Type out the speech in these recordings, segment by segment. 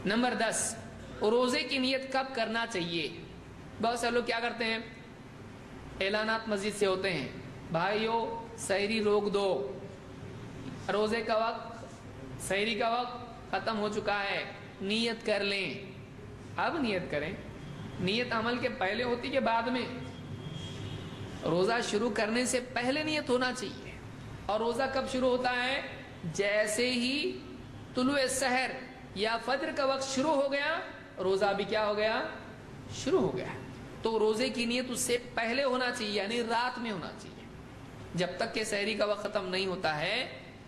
Number 10، روزے کی نیت کب کرنا چاہیے؟ بہت سے لوگ کیا کرتے ہیں، اعلانات مسجد سے ہوتے ہیں، بھائیو سحری روک دو، روزے کا وقت، سحری کا وقت ختم ہو چکا ہے، نیت کر لیں۔ اب نیت کریں۔ نیت عمل کے پہلے ہوتی کہ بعد میں؟ روزہ شروع کرنے سے پہلے نیت ہونا چاہیے۔ اور روزہ کب شروع ہوتا ہے؟ جیسے ہی طلوع سحر یا فجر کا وقت شروع ہو گیا، روزہ بھی کیا ہو گیا؟ شروع ہو گیا۔ تو روزے کی نیت اس سے پہلے ہونا چاہیے، یعنی رات میں ہونا چاہیے۔ جب تک کہ سحری کا وقت ختم نہیں ہوتا ہے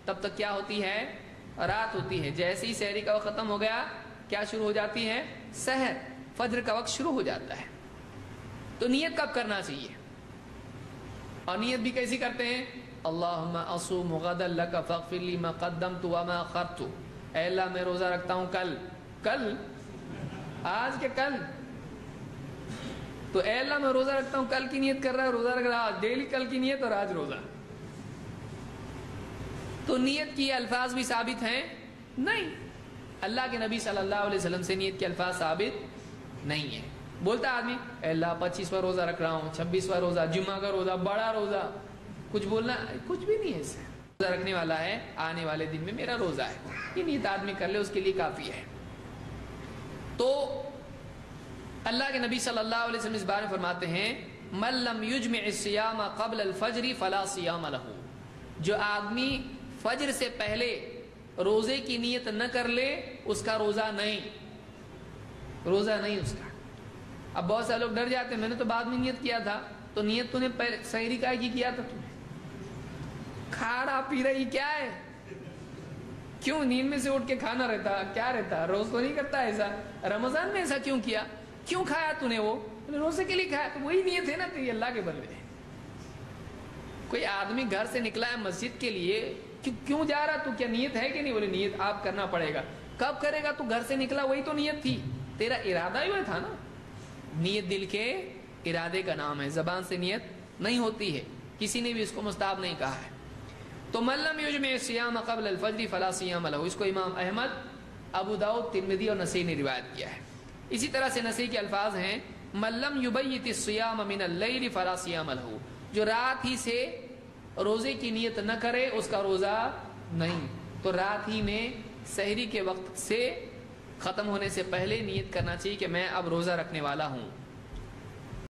تب تک کیا ہوتی ہے؟ رات ہوتی ہے۔ جیسے ہی سحری کا وقت ختم ہو گیا کیا شروع ہو جاتی ہے؟ سحر، فجر کا وقت شروع ہو جاتا ہے۔ تو نیت کب کرنا چاہیے؟ اور نیت بھی کیسی کرتے ہیں؟ اللہم اصوم غدا لک فاغفر لی ما قدمت وما اخرت، اے اللہ میں روزہ رکھتا ہوں کل آج کے کل، تو اے اللہ میں روزہ رکھتا ہوں کل کی نیت کر رہا ہے، روزہ رکھ رہا، ڈیلی کل کی نیت اور آج روزہ۔ تو نیت کی الفاظ بھی ثابت ہیں؟ نہیں، اللہ کے نبی صلی اللہ علیہ وسلم سے نیت کے الفاظ ثابت نہیں ہے۔ بولتا آدمی اے اللہ 25واں روزہ رکھ رہا ہوں، 26واں روزہ، جمعہ کا روزہ، بڑا روزہ، کچھ بولنا کچھ بھی نہیں ہے اس سے۔ روزہ رکھنے والا ہے، آنے والے دن میں میرا روزہ ہے، یہ نیت آدمی کر لے اس کے لیے کافی ہے۔ تو اللہ کے نبی صلی اللہ علیہ وسلم اس بارے میں فرماتے ہیں من لم یجمع الصیام قبل الفجر فلا صیام لہ، جو آدمی فجر سے پہلے روزے کی نیت نہ کر لے اس کا روزہ نہیں، روزہ نہیں اس کا۔ اب بہت سارے لوگ ڈر جاتے ہیں میں نے تو بعد میں نیت کیا تھا، تو نیت تو نے سحری کا ہی کیا تھا، تمہیں کھا رہا پی رہی کیا ہے؟ کیوں نیند میں سے اٹھ کے کھانا رہتا کیا رہتا؟ روز تو نہیں کرتا ایسا، رمضان میں ایسا کیوں کیا؟ کیوں کھایا تو نے؟ وہ روزے کے لیے کھایا، تو وہی نیت ہے نا تیری اللہ کے بندے۔ کوئی آدمی گھر سے نکلا ہے مسجد کے لیے، کیوں جا رہا تو کیا نیت ہے کہ نہیں؟ بولے نیت آپ کرنا پڑے گا۔ کب کرے گا؟ تو گھر سے نکلا وہی تو نیت تھی، تیرا ارادہ ہی وہ تھا نا۔ نیت دل کے ارادے کا نام ہے، زبان سے نیت نہیں ہوتی ہے، کسی نے بھی اس کو مستحب نہیں کہا ہے۔ تو من لم یجمع الصیام قبل الفجر فلا صیام لہ، اس کو امام احمد، ابو داؤد، ترمذی اور نسائی نے روایت کیا ہے۔ اسی طرح سے نسائی کے الفاظ ہیں من لم یبیت الصیام من اللیل فلا صیام لہ، جو رات ہی سے روزے کی نیت نہ کرے اس کا روزہ نہیں۔ تو رات ہی میں سحری کے وقت سے ختم ہونے سے پہلے نیت کرنا چاہیے کہ میں اب روزہ رکھنے والا ہوں۔